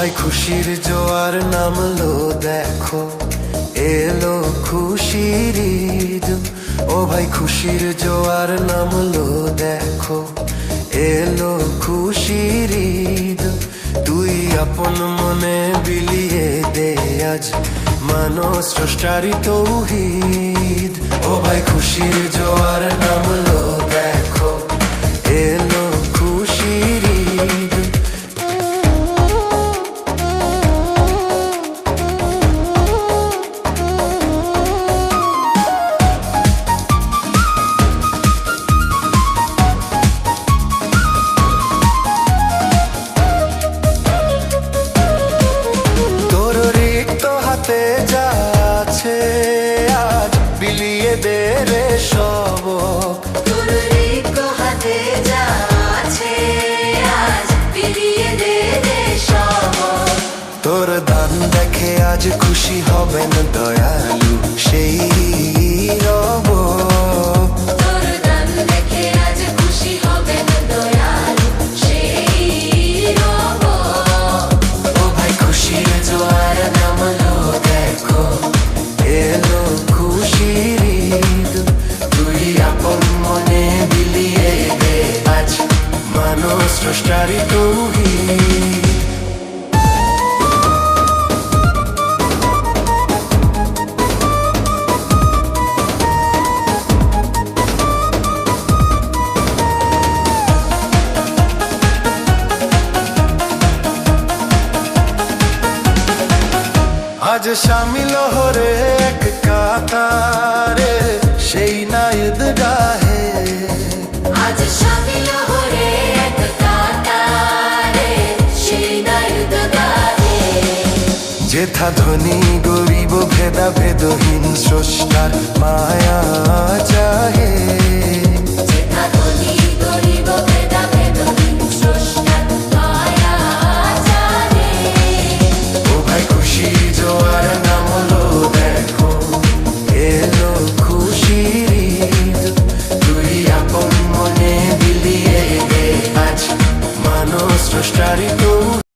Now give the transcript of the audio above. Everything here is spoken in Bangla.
ভাই খুশির জোয়ার নামলো দেখো, এলো খুশির ঈদ। ও ভাই খুশির জোয়ার নামলো দেখো, এলো খুশির ঈদ। তুই আপন মনে বিলিয়ে দে আজ, মানো স্রষ্টারি তৌহিদ। ও ভাই খুশির জোয়ার নামলো দেখো, এলো খুশির ঈদ। যা আছে আজ বিলিয়ে দে রে সবক, তোর রিক্ত হাতে যা আছে আজ বিলিয়ে দে রে সবক। তোর দান দেখে আজ খুশি হবেন দয়ালু সেই রব। তোর দান দেখে আজ খুশি হবেন দয়ালু সেই রব। ও ভাই খুশির জোয়ার নামলো দেখো, এলো খুশির ঈদ। তুই আপন মনে বিলিয়ে দে আজ, মানো স্রষ্টারি তৌহিদ। আজ শামিল হরে এক কাতারে সেই নাইদ গাহে, আজ শামিল হরে এক কাতারে সেই নাইদ গাহে। যেথা ধনী গরিব ভেদা ভেদহীন স্রষ্টার মায়া চাহে। যেথা ধনী গরিব ভেদা ভেদহীন স্রষ্টার মায়া চাহে। ও ভাই খুশি জোয়ার নামলো দেখো, এলো খুশির ঈদ। তুই আপন মনে বিলিয়ে দে আজ, মানো স্রষ্টারি তৌহিদ।